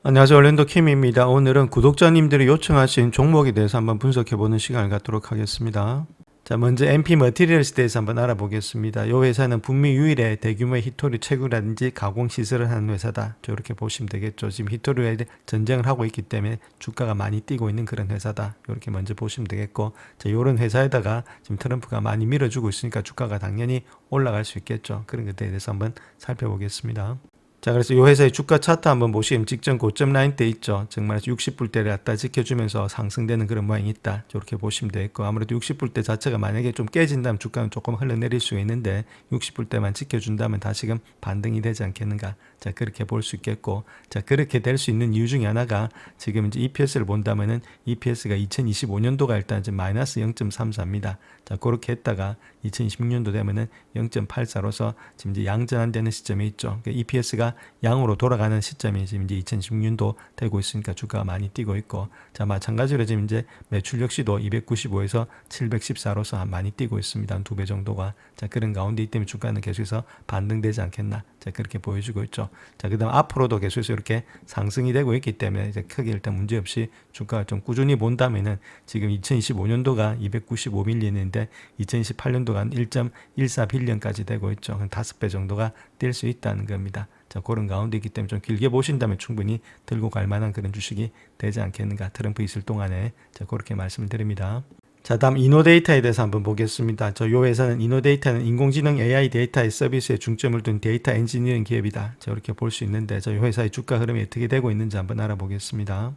안녕하세요. orlando 킴입니다. 오늘은 구독자님들이 요청하신 종목에 대해서 한번 분석해보는 시간을 갖도록 하겠습니다. 자, 먼저 MP 머티리얼스에 대해서 한번 알아보겠습니다. 이 회사는 북미 유일의 대규모의 히토리 채굴이라든지 가공 시설을 하는 회사다. 이렇게 보시면 되겠죠. 지금 히토리에 전쟁을 하고 있기 때문에 주가가 많이 뛰고 있는 그런 회사다. 이렇게 먼저 보시면 되겠고, 자, 이런 회사에다가 지금 트럼프가 많이 밀어주고 있으니까 주가가 당연히 올라갈 수 있겠죠. 그런 것에 대해서 한번 살펴보겠습니다. 자, 그래서 이 회사의 주가 차트 한번 보시면 직전 고점 라인 때 있죠. 정말 60불대를 갖다 지켜주면서 상승되는 그런 모양이 있다. 이렇게 보시면 되겠고, 아무래도 60불대 자체가 만약에 좀 깨진다면 주가는 조금 흘러내릴 수 있는데 60불대만 지켜준다면 다시금 반등이 되지 않겠는가. 자, 그렇게 볼 수 있겠고, 자, 그렇게 될 수 있는 이유 중에 하나가 지금 이제 EPS를 본다면은 EPS가 2025년도가 일단 이제 마이너스 0.34입니다. 자, 그렇게 했다가 2026년도 되면은 0.84로서 지금 이제 양전환되는 시점에 있죠. 그러니까 EPS가 양으로 돌아가는 시점이 지금 이제 2016년도 되고 있으니까 주가가 많이 뛰고 있고, 자, 마찬가지로 지금 이제 매출 역시도 295에서 714로서 많이 뛰고 있습니다. 한 2배 정도가. 자, 그런 가운데 이 때문에 주가는 계속해서 반등되지 않겠나. 자, 그렇게 보여주고 있죠. 자, 그 다음 앞으로도 계속해서 이렇게 상승이 되고 있기 때문에 이제 크게 일단 문제없이 주가가 좀 꾸준히 본다면은 지금 2025년도가 295밀리언인데 2028년도가 한 1.14 빌리언까지 되고 있죠. 한 5배 정도가 뛸 수 있다는 겁니다. 자, 그런 가운데 있기 때문에 좀 길게 보신다면 충분히 들고 갈 만한 그런 주식이 되지 않겠는가. 트럼프 있을 동안에. 자, 그렇게 말씀을 드립니다. 자, 다음 이노데이터에 대해서 한번 보겠습니다. 요 회사는 이노데이터는 인공지능 AI 데이터의 서비스에 중점을 둔 데이터 엔지니어링 기업이다. 자, 이렇게 볼 수 있는데, 요 회사의 주가 흐름이 어떻게 되고 있는지 한번 알아보겠습니다.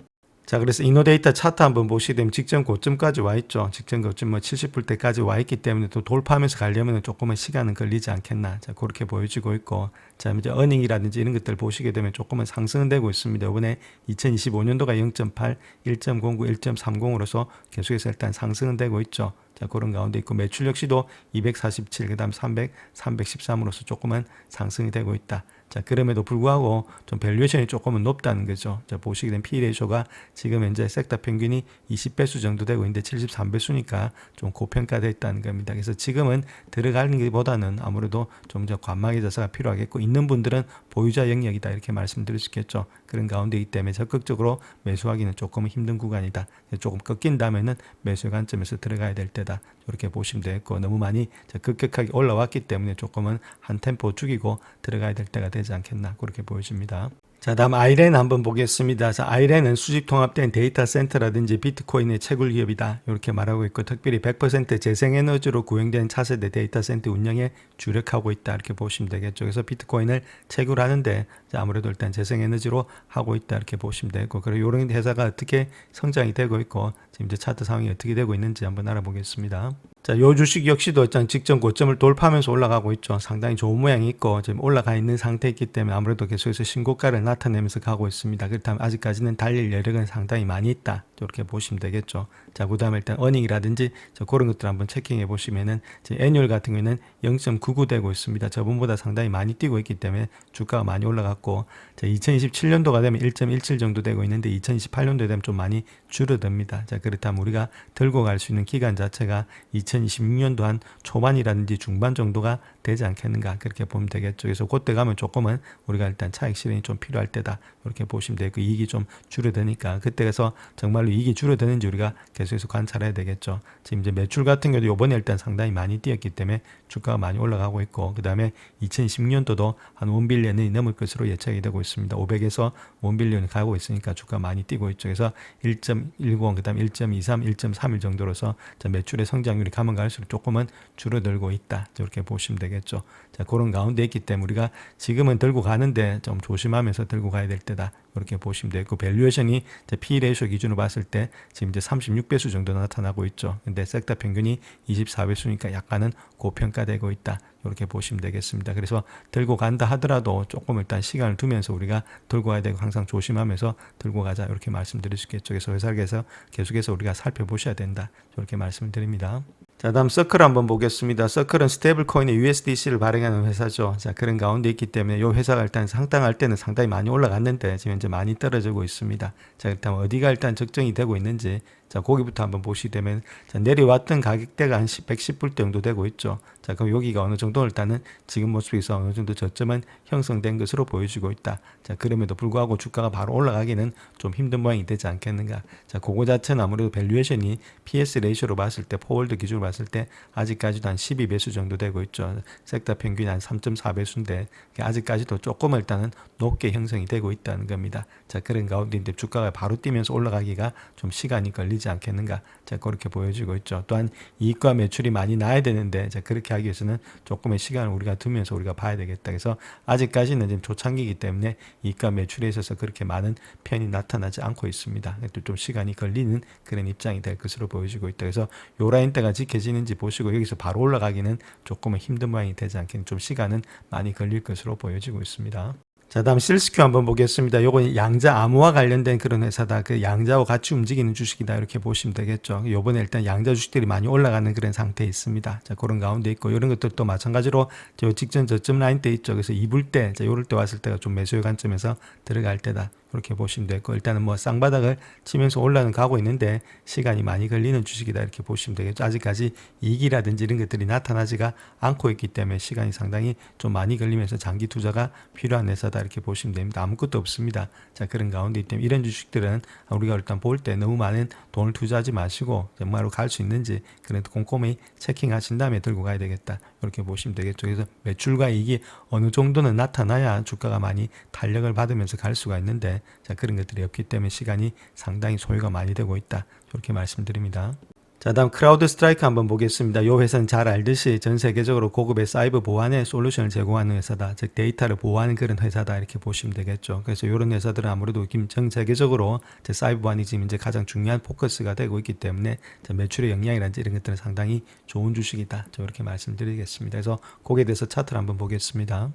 자, 그래서 이노데이터 차트 한번 보시게 되면 직전 고점까지 와 있죠. 직전 고점 70불대까지 와 있기 때문에 또 돌파하면서 가려면 조금은 시간은 걸리지 않겠나. 자, 그렇게 보여지고 있고, 자, 이제 어닝이라든지 이런 것들 보시게 되면 조금은 상승은 되고 있습니다. 이번에 2025년도가 0.8, 1.09, 1.30으로서 계속해서 일단 상승은 되고 있죠. 자, 그런 가운데 있고, 매출 역시도 247, 그 다음 300, 313으로서 조금은 상승이 되고 있다. 자, 그럼에도 불구하고 좀 밸류에이션이 조금은 높다는 거죠. 자, 보시게 된 P 레이쇼가 지금 현재 섹터 평균이 20배수 정도 되고 있는데 73배수니까 좀 고평가되어 있다는 겁니다. 그래서 지금은 들어가는 것보다는 아무래도 좀 더 관망의 자세가 필요하겠고, 있는 분들은 보유자 영역이다 이렇게 말씀드릴 수 있겠죠. 그런 가운데이기 때문에 적극적으로 매수하기는 조금 힘든 구간이다. 조금 꺾인다면은 매수 관점에서 들어가야 될 때다. 이렇게 보시면 되겠고, 너무 많이 급격하게 올라왔기 때문에 조금은 한 템포 죽이고 들어가야 될 때가 되지 않겠나 그렇게 보여집니다. 자, 다음 아이렌 한번 보겠습니다. 자, 아이렌은 수직 통합된 데이터 센터라든지 비트코인의 채굴 기업이다 이렇게 말하고 있고, 특별히 100% 재생에너지로 구현된 차세대 데이터 센터 운영에 주력하고 있다 이렇게 보시면 되겠죠. 그래서 비트코인을 채굴하는데 아무래도 일단 재생에너지로 하고 있다 이렇게 보시면 되고, 그리고 이런 회사가 어떻게 성장이 되고 있고 지금 이제 차트 상황이 어떻게 되고 있는지 한번 알아보겠습니다. 자, 요 주식 역시도 일단 직전 고점을 돌파하면서 올라가고 있죠. 상당히 좋은 모양이 있고 지금 올라가 있는 상태이기 때문에 아무래도 계속해서 신고가를 나타내면서 가고 있습니다. 그렇다면 아직까지는 달릴 여력은 상당히 많이 있다. 이렇게 보시면 되겠죠. 자, 그 다음에 일단 어닝이라든지 그런 것들 한번 체킹해 보시면은 지금 애뉴얼 같은 경우에는 0.99 되고 있습니다. 저번보다 상당히 많이 뛰고 있기 때문에 주가가 많이 올라갔고, 자, 2027년도가 되면 1.17 정도 되고 있는데 2028년도에 되면 좀 많이 줄어듭니다. 자, 그렇다면 우리가 들고 갈 수 있는 기간 자체가 2026년도 한 초반이라든지 중반 정도가 되지 않겠는가 그렇게 보면 되겠죠. 그래서 그때 가면 조금은 우리가 일단 차익 실현이 좀 필요할 때다 이렇게 보시면 되고, 이익이 좀 줄어드니까 그때 가서 정말로 이익이 줄어드는지 우리가 계속해서 관찰해야 되겠죠. 지금 이제 매출 같은 경우도 이번에 일단 상당히 많이 뛰었기 때문에 주가가 많이 올라가고 있고, 그 다음에 2010년도도 한 1빌리언이 넘을 것으로 예측이 되고 있습니다. 500에서 1빌리언이 가고 있으니까 주가가 많이 뛰고 있죠. 그래서 1.10, 그 다음 1.23, 1.31 정도로서 매출의 성장률이 가면 갈수록 조금은 줄어들고 있다. 이렇게 보시면 되겠죠. 자, 그런 가운데 있기 때문에 우리가 지금은 들고 가는데 좀 조심하면서 들고 가야 될 때다. 이렇게 보시면 되고, 밸류에이션이 P 레이쇼 기준으로 봤을 때 지금 이제 36배수 정도 나타나고 있죠. 근데 섹터 평균이 24배수니까 약간은 고평가되고 있다. 이렇게 보시면 되겠습니다. 그래서 들고 간다 하더라도 조금 일단 시간을 두면서 우리가 들고 가야 되고 항상 조심하면서 들고 가자 이렇게 말씀드릴 수 있겠죠. 그래서 회사에서 계속해서 우리가 살펴보셔야 된다. 이렇게 말씀을 드립니다. 자, 다음 서클 한번 보겠습니다. 서클은 스테이블 코인의 USDC를 발행하는 회사죠. 자, 그런 가운데 있기 때문에 이 회사가 일단 상당할 때는 상당히 많이 올라갔는데 지금 이제 많이 떨어지고 있습니다. 자, 일단 어디가 일단 적정이 되고 있는지 자, 거기부터 한번 보시게 되면 자, 내려왔던 가격대가 한 110불 정도 되고 있죠. 자, 그럼 여기가 어느 정도 일단은 지금 모습에서 어느 정도 저점은 형성된 것으로 보여지고 있다. 자, 그럼에도 불구하고 주가가 바로 올라가기는 좀 힘든 모양이 되지 않겠는가. 자, 그거 자체는 아무래도 밸류에이션이 PS 레이쇼로 봤을 때, 포월드 기준으로 봤을 때 아직까지도 한 12배수 정도 되고 있죠. 섹터 평균이 한 3.4배수인데 아직까지도 조금 일단은 높게 형성이 되고 있다는 겁니다. 자, 그런 가운데 이제 주가가 바로 뛰면서 올라가기가 좀 시간이 걸리지 않겠는가. 자, 그렇게 보여지고 있죠. 또한 이익과 매출이 많이 나야 되는데, 자, 그렇게 하기 위해서는 조금의 시간을 우리가 두면서 우리가 봐야 되겠다. 그래서 아직까지는 지금 초창기이기 때문에 이익과 매출에 있어서 그렇게 많은 편이 나타나지 않고 있습니다. 또 좀 시간이 걸리는 그런 입장이 될 것으로 보여지고 있다. 그래서 요 라인대가 지켜지는지 보시고 여기서 바로 올라가기는 조금은 힘든 모양이 되지 않겠는 좀 시간은 많이 걸릴 것으로 보여지고 있습니다. 자, 다음 실스큐 한번 보겠습니다. 요건 양자 암호와 관련된 그런 회사다. 그 양자와 같이 움직이는 주식이다. 이렇게 보시면 되겠죠. 요번에 일단 양자 주식들이 많이 올라가는 그런 상태에 있습니다. 자, 그런 가운데 있고, 이런 것들도 마찬가지로 요 직전 저점 라인 때 있죠. 그래서 입을 때, 자, 요럴 때 왔을 때가 좀 매수의 관점에서 들어갈 때다. 그렇게 보시면 되고, 일단은 뭐 쌍바닥을 치면서 올라는 가고 있는데 시간이 많이 걸리는 주식이다. 이렇게 보시면 되겠죠. 아직까지 이익이라든지 이런 것들이 나타나지가 않고 있기 때문에 시간이 상당히 좀 많이 걸리면서 장기 투자가 필요한 회사다. 이렇게 보시면 됩니다. 아무것도 없습니다. 자, 그런 가운데 있기 때문에 이런 주식들은 우리가 일단 볼 때 너무 많은 돈을 투자하지 마시고 정말로 갈 수 있는지 그래도 꼼꼼히 체킹하신 다음에 들고 가야 되겠다. 이렇게 보시면 되겠죠. 그래서 매출과 이익이 어느 정도는 나타나야 주가가 많이 탄력을 받으면서 갈 수가 있는데, 자, 그런 것들이 없기 때문에 시간이 상당히 소요가 많이 되고 있다. 이렇게 말씀드립니다. 자, 다음 크라우드 스트라이크 한번 보겠습니다. 이 회사는 잘 알듯이 전 세계적으로 고급의 사이버 보안의 솔루션을 제공하는 회사다. 즉 데이터를 보호하는 그런 회사다. 이렇게 보시면 되겠죠. 그래서 이런 회사들은 아무래도 전 세계적으로 사이버 보안이 지금 이제 가장 중요한 포커스가 되고 있기 때문에 매출의 영향이라든지 이런 것들은 상당히 좋은 주식이다. 이렇게 말씀드리겠습니다. 그래서 거기에 대해서 차트를 한번 보겠습니다.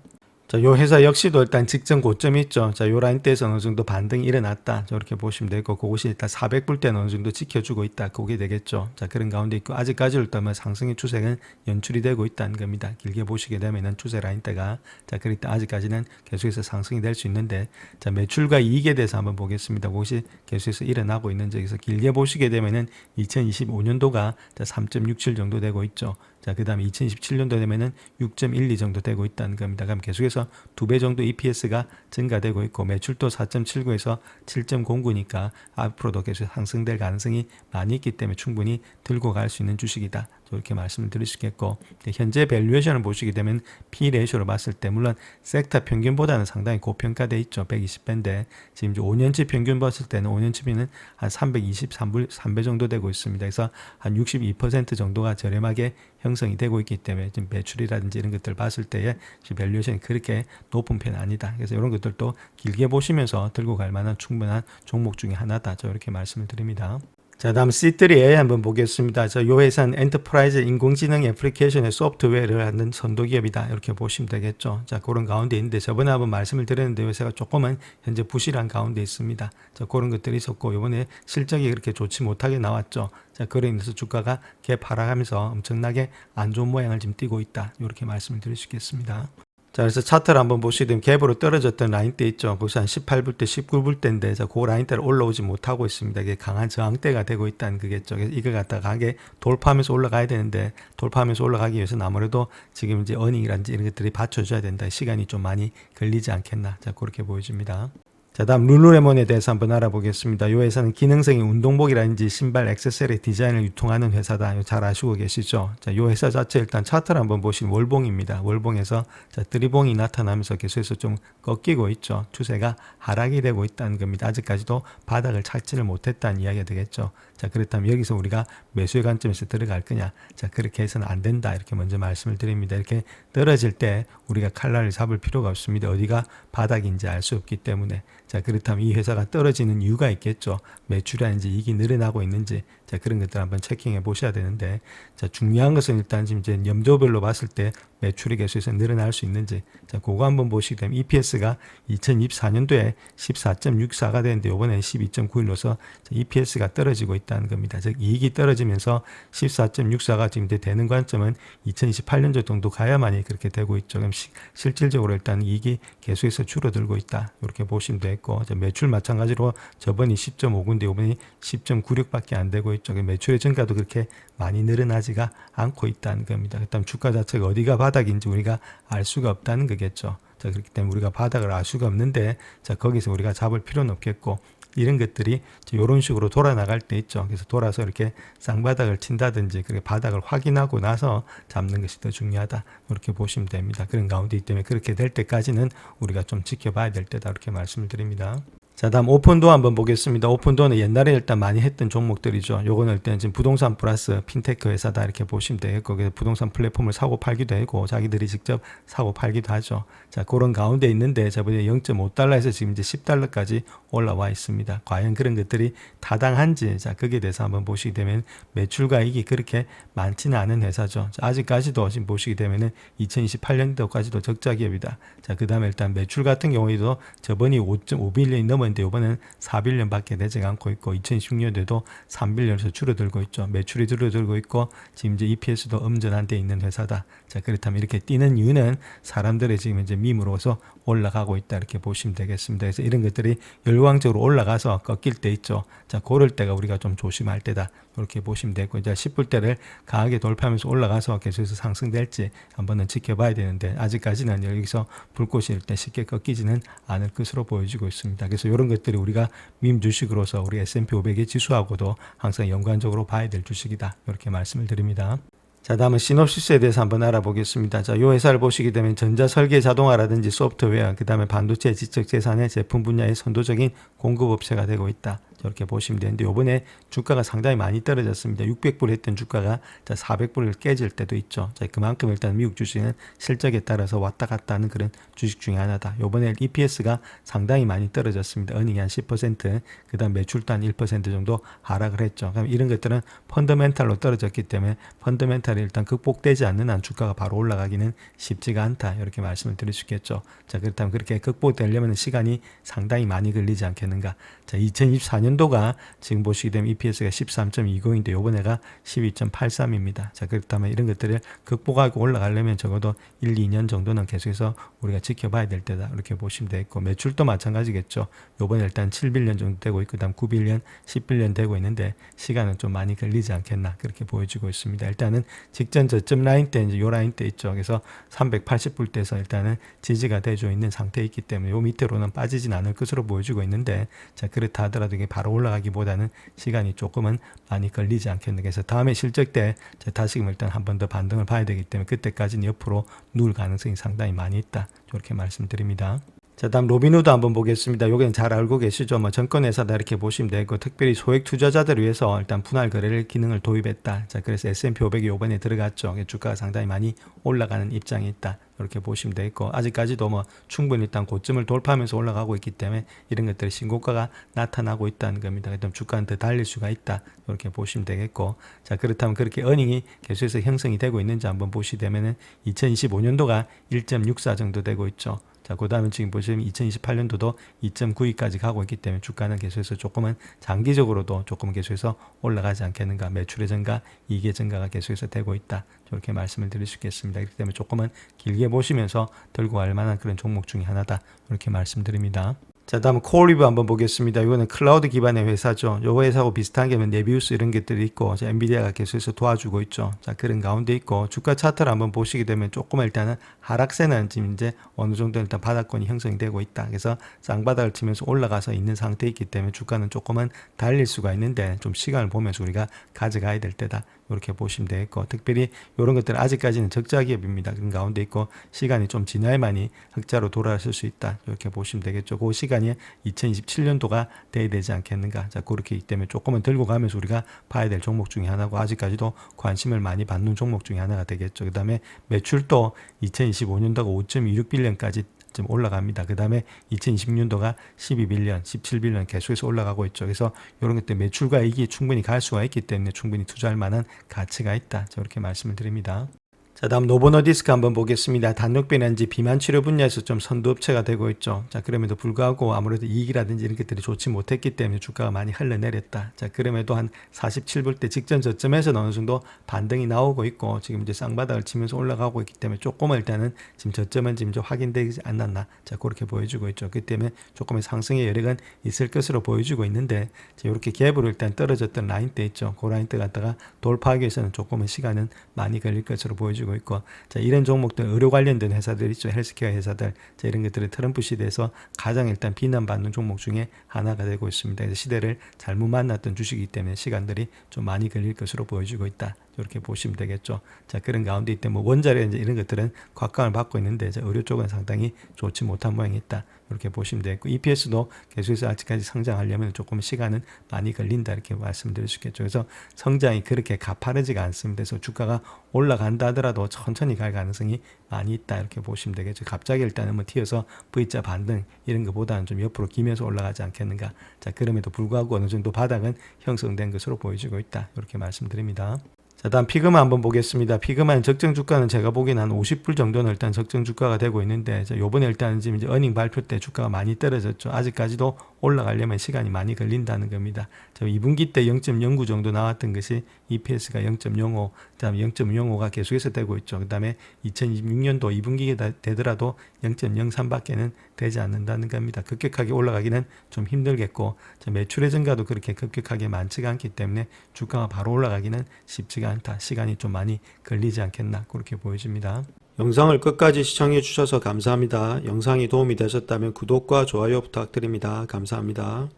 자, 요 회사 역시도 일단 직전 고점이 있죠. 자, 요 라인대에서 어느 정도 반등이 일어났다. 저렇게 보시면 되고, 그것이 일단 400불대는 어느 정도 지켜주고 있다. 그게 되겠죠. 자, 그런 가운데 있고, 아직까지 일단 상승의 추세는 연출이 되고 있다는 겁니다. 길게 보시게 되면은 추세 라인대가, 자, 그럴 때 아직까지는 계속해서 상승이 될 수 있는데, 자, 매출과 이익에 대해서 한번 보겠습니다. 그것이 계속해서 일어나고 있는지, 여기서 길게 보시게 되면은 2025년도가 3.67 정도 되고 있죠. 자, 그 다음에 2027년도 되면은 6.12 정도 되고 있다는 겁니다. 그럼 계속해서 2배 정도 EPS가 증가되고 있고, 매출도 4.79에서 7.09니까 앞으로도 계속 상승될 가능성이 많이 있기 때문에 충분히 들고 갈 수 있는 주식이다. 이렇게 말씀을 드릴 수 있겠고, 현재 밸류에이션을 보시게 되면 P 레이쇼로 봤을 때 물론 섹터 평균보다는 상당히 고평가돼 있죠. 120배인데 지금 이제 5년치 평균 봤을 때는 5년치면은 한 323불 3배 정도 되고 있습니다. 그래서 한 62% 정도가 저렴하게 형성이 되고 있기 때문에 지금 매출이라든지 이런 것들 봤을 때에 밸류에이션이 그렇게 높은 편은 아니다. 그래서 이런 것들도 길게 보시면서 들고 갈 만한 충분한 종목 중에 하나다. 이렇게 말씀을 드립니다. 자, 다음 C3A 한번 보겠습니다. 이 회사는 엔터프라이즈 인공지능 애플리케이션의 소프트웨어를 하는 선도기업이다. 이렇게 보시면 되겠죠. 자, 그런 가운데 있는데 저번에 한번 말씀을 드렸는데 이 회사가 조금은 현재 부실한 가운데 있습니다. 자, 그런 것들이 있었고 이번에 실적이 그렇게 좋지 못하게 나왔죠. 자, 그로 인해서 주가가 개파락하면서 엄청나게 안 좋은 모양을 지금 띠고 있다. 이렇게 말씀을 드릴 수 있겠습니다. 자, 그래서 차트를 한번 보시게 되면 갭으로 떨어졌던 라인대 있죠. 거기서 한 18불대, 19불대인데, 자, 그 라인대를 올라오지 못하고 있습니다. 이게 강한 저항대가 되고 있다는 그겠죠. 그래서 이걸 갖다가 강하게 돌파하면서 올라가야 되는데, 돌파하면서 올라가기 위해서는 아무래도 지금 이제 어닝이라든지 이런 것들이 받쳐줘야 된다. 시간이 좀 많이 걸리지 않겠나. 자, 그렇게 보여집니다. 자, 다음 룰루레몬에 대해서 한번 알아보겠습니다. 이 회사는 기능성인 운동복이라든지 신발, 액세서리 디자인을 유통하는 회사다. 잘 아시고 계시죠? 자, 이 회사 자체 일단 차트를 한번 보시면 월봉입니다. 월봉에서 자, 드리봉이 나타나면서 계속해서 좀 꺾이고 있죠. 추세가 하락이 되고 있다는 겁니다. 아직까지도 바닥을 찾지를 못했다는 이야기가 되겠죠. 자, 그렇다면 여기서 우리가 매수의 관점에서 들어갈 거냐? 자, 그렇게 해서는 안 된다. 이렇게 먼저 말씀을 드립니다. 이렇게 떨어질 때 우리가 칼날을 잡을 필요가 없습니다. 어디가 바닥인지 알 수 없기 때문에. 자, 그렇다면 이 회사가 떨어지는 이유가 있겠죠. 매출이라든지 이익이 늘어나고 있는지. 자, 그런 것들 한번 체킹해 보셔야 되는데, 자, 중요한 것은 일단 지금 이제 연도별로 봤을 때 매출이 계속해서 늘어날 수 있는지, 자, 그거 한번 보시게 되면 EPS가 2024년도에 14.64가 되는데 이번에 12.91로서 EPS가 떨어지고 있다는 겁니다. 즉 이익이 떨어지면서 14.64가 지금 이제 되는 관점은 2028년도 정도 가야만이 그렇게 되고 있죠. 그럼 실질적으로 일단 이익이 계속해서 줄어들고 있다. 이렇게 보시면 되겠고, 매출 마찬가지로 저번이 10.59인데 이번이 10.96밖에 안 되고 있죠. 매출의 증가도 그렇게 많이 늘어나지가 않고 있다는 겁니다. 그다음 주가 자체가 어디가 바닥인지 우리가 알 수가 없다는 거겠죠. 자, 그렇기 때문에 우리가 바닥을 알 수가 없는데, 자, 거기서 우리가 잡을 필요는 없겠고, 이런 것들이 이런 식으로 돌아 나갈 때 있죠. 그래서 돌아서 이렇게 쌍바닥을 친다든지 그렇게 바닥을 확인하고 나서 잡는 것이 더 중요하다. 이렇게 보시면 됩니다. 그런 가운데 있기 때문에 그렇게 될 때까지는 우리가 좀 지켜봐야 될 때다. 이렇게 말씀을 드립니다. 자, 다음 오픈도어 한번 보겠습니다. 오픈도어는 옛날에 일단 많이 했던 종목들이죠. 요거는 일단 지금 부동산 플러스 핀테크 회사다 이렇게 보시면 되겠고, 부동산 플랫폼을 사고 팔기도 하고 자기들이 직접 사고 팔기도 하죠. 자, 그런 가운데 있는데 저번에 0.5달러에서 지금 이제 10달러까지 올라와 있습니다. 과연 그런 것들이 타당한지, 자, 거기에 대해서 한번 보시게 되면 매출과 이익이 그렇게 많지는 않은 회사죠. 자, 아직까지도 지금 보시게 되면은 2028년도까지도 적자 기업이다. 자, 그 다음에 일단 매출 같은 경우에도 저번이 5.5빌리언이 넘었는데 이번에는 4빌리언 밖에 되지 않고 있고, 2016년도에도 3빌리언에서 줄어들고 있죠. 매출이 줄어들고 있고, 지금 이제 EPS도 엄전한 데 있는 회사다. 자, 그렇다면 이렇게 뛰는 이유는 사람들의 지금 이제 밈으로서 올라가고 있다. 이렇게 보시면 되겠습니다. 그래서 이런 것들이 열광적으로 올라가서 꺾일 때 있죠. 자, 그럴 때가 우리가 좀 조심할 때다. 이렇게 보시면 되고, 이제 10불대를 강하게 돌파하면서 올라가서 계속해서 상승될지 한번은 지켜봐야 되는데, 아직까지는 여기서 불꽃이 일단 쉽게 꺾이지는 않을 것으로 보여지고 있습니다. 그래서 이런 것들이 우리가 밈 주식으로서 우리 S&P 500의 지수하고도 항상 연관적으로 봐야 될 주식이다. 이렇게 말씀을 드립니다. 자, 다음은 시놉시스에 대해서 한번 알아보겠습니다. 자, 이 회사를 보시게 되면 전자설계 자동화라든지 소프트웨어, 그 다음에 반도체 지적재산의 제품 분야의 선도적인 공급업체가 되고 있다. 저렇게 보시면 되는데, 요번에 주가가 상당히 많이 떨어졌습니다. 600불 했던 주가가 400불을 깨질 때도 있죠. 자, 그만큼 일단 미국 주식은 실적에 따라서 왔다 갔다 하는 그런 주식 중에 하나다. 요번에 EPS가 상당히 많이 떨어졌습니다. 어닝이 한 10%, 그 다음 매출도 한 1% 정도 하락을 했죠. 그럼 이런 것들은 펀더멘탈로 떨어졌기 때문에 펀더멘탈이 일단 극복되지 않는 한 주가가 바로 올라가기는 쉽지가 않다. 이렇게 말씀을 드릴 수 있겠죠. 자, 그렇다면 그렇게 극복되려면 시간이 상당히 많이 걸리지 않겠는가. 자, 2024년도가 지금 보시게 되면 EPS가 13.20인데 요번에가 12.83입니다. 자, 그렇다면 이런 것들을 극복하고 올라가려면 적어도 1, 2년 정도는 계속해서 우리가 지켜봐야 될 때다. 이렇게 보시면 되겠고, 매출도 마찬가지겠죠. 요번에 일단 7빌리언 정도 되고 있고, 그다음 9빌리언, 10빌리언 되고 있는데 시간은 좀 많이 걸리지 않겠나 그렇게 보여지고 있습니다. 일단은 직전 저점 라인 때 이제 요 라인 때 있죠. 그래서 380불대에서 일단은 지지가 되어 있는 상태에 있기 때문에 요 밑으로는 빠지진 않을 것으로 보여지고 있는데, 자, 그렇다 하더라도 이게 바로 올라가기보다는 시간이 조금은 많이 걸리지 않겠나. 그래서 다음에 실적 때 다시금 일단 한 번 더 반등을 봐야 되기 때문에 그때까지는 옆으로 누울 가능성이 상당히 많이 있다. 이렇게 말씀드립니다. 자, 다음 로빈후드 한번 보겠습니다. 여기는 잘 알고 계시죠? 뭐 증권회사다 이렇게 보시면 되고, 특별히 소액 투자자들을 위해서 일단 분할 거래를 기능을 도입했다. 자, 그래서 S&P 500이 이번에 들어갔죠. 주가가 상당히 많이 올라가는 입장이 있다. 이렇게 보시면 되겠고, 아직까지도 뭐 충분히 일단 고점을 돌파하면서 올라가고 있기 때문에 이런 것들이 신고가가 나타나고 있다는 겁니다. 그다음 주가는 더 달릴 수가 있다. 이렇게 보시면 되겠고, 자, 그렇다면 그렇게 어닝이 계속해서 형성이 되고 있는지 한번 보시게 되면은 2025년도가 1.64 정도 되고 있죠. 자, 그 다음에 지금 보시면 2028년도도 2.92까지 가고 있기 때문에 주가는 계속해서 조금은 장기적으로도 조금 계속해서 올라가지 않겠는가. 매출의 증가, 이익의 증가가 계속해서 되고 있다. 저렇게 말씀을 드릴 수 있겠습니다. 그렇기 때문에 조금은 길게 보시면서 들고 갈 만한 그런 종목 중에 하나다. 이렇게 말씀드립니다. 자, 다음 코어리뷰 한번 보겠습니다. 이거는 클라우드 기반의 회사죠. 요 회사하고 비슷한 게 네비우스 이런 것들이 있고, 자, 엔비디아가 계속해서 도와주고 있죠. 자, 그런 가운데 있고, 주가 차트를 한번 보시게 되면 조금 일단은 하락세는 지금 이제 어느 정도 일단 바닥권이 형성이 되고 있다. 그래서 쌍바닥을 치면서 올라가서 있는 상태에 있기 때문에 주가는 조금은 달릴 수가 있는데 좀 시간을 보면서 우리가 가져가야 될 때다. 이렇게 보시면 되겠고, 특별히 이런 것들은 아직까지는 적자 기업입니다. 그런 가운데 있고 시간이 좀 지나야만이 흑자로 돌아설 수 있다. 이렇게 보시면 되겠죠. 그 시간이 2027년도가 돼야 되지 않겠는가. 자, 그렇기 때문에 조금은 들고 가면서 우리가 봐야 될 종목 중에 하나고, 아직까지도 관심을 많이 받는 종목 중에 하나가 되겠죠. 그 다음에 매출도 2025년도가 5.26빌리언까지 좀 올라갑니다. 그 다음에 2020년도가 12빌리언, 17빌리언 계속해서 올라가고 있죠. 그래서 이런 것들 매출과 이익이 충분히 갈 수가 있기 때문에 충분히 투자할 만한 가치가 있다. 저렇게 말씀을 드립니다. 자, 다음 노보노디스크 한번 보겠습니다. 단력비난지 비만 치료 분야에서 좀 선두업체가 되고 있죠. 자, 그럼에도 불구하고 아무래도 이익이라든지 이런 것들이 좋지 못했기 때문에 주가가 많이 흘러내렸다. 자, 그럼에도 한 47불대 직전 저점에서는 어느 정도 반등이 나오고 있고 지금 이제 쌍바닥을 치면서 올라가고 있기 때문에 조금은 일단은 지금 저점은 지금 확인되지 않았나. 자, 그렇게 보여주고 있죠. 그 때문에 조금의 상승의 여력은 있을 것으로 보여주고 있는데 자, 이렇게 갭으로 일단 떨어졌던 라인대 있죠. 그 라인대 갖다가 돌파하기 위해서는 조금은 시간은 많이 걸릴 것으로 보여주고 있고 자, 이런 종목들 의료 관련된 회사들 있죠. 헬스케어 회사들 자, 이런 것들은 트럼프 시대에서 가장 일단 비난받는 종목 중에 하나가 되고 있습니다. 그래서 시대를 잘못 만났던 주식이기 때문에 시간들이 좀 많이 걸릴 것으로 보여지고 있다. 이렇게 보시면 되겠죠. 자, 그런 가운데 있때 뭐 원자력 이런 것들은 곽강을 받고 있는데 자, 의료 쪽은 상당히 좋지 못한 모양이 있다. 이렇게 보시면 되겠고 EPS도 계속해서 아직까지 성장하려면 조금 시간은 많이 걸린다 이렇게 말씀드릴 수 있겠죠. 그래서 성장이 그렇게 가파르지가 않습니다. 그래서 주가가 올라간다 하더라도 천천히 갈 가능성이 많이 있다 이렇게 보시면 되겠죠. 갑자기 일단은 뭐 튀어서 V자 반등 이런 것보다는 좀 옆으로 기면서 올라가지 않겠는가. 자, 그럼에도 불구하고 어느 정도 바닥은 형성된 것으로 보여지고 있다 이렇게 말씀드립니다. 자, 다음 피그마 한번 보겠습니다. 피그마는 적정 주가는 제가 보기엔 한 50불 정도는 일단 적정 주가가 되고 있는데, 자, 요번에 일단 지금 이제 어닝 발표 때 주가가 많이 떨어졌죠. 아직까지도 올라가려면 시간이 많이 걸린다는 겁니다. 자, 2분기 때 0.09 정도 나왔던 것이 EPS가 0.05, 그 다음에 0.05가 계속해서 되고 있죠. 그 다음에 2026년도 2분기가 되더라도 0.03밖에는 되지 않는다는 겁니다. 급격하게 올라가기는 좀 힘들겠고, 자, 매출의 증가도 그렇게 급격하게 많지가 않기 때문에 주가가 바로 올라가기는 쉽지가 않다. 시간이 좀 많이 걸리지 않겠나 그렇게 보여집니다. 영상을 끝까지 시청해 주셔서 감사합니다. 영상이 도움이 되셨다면 구독과 좋아요 부탁드립니다. 감사합니다.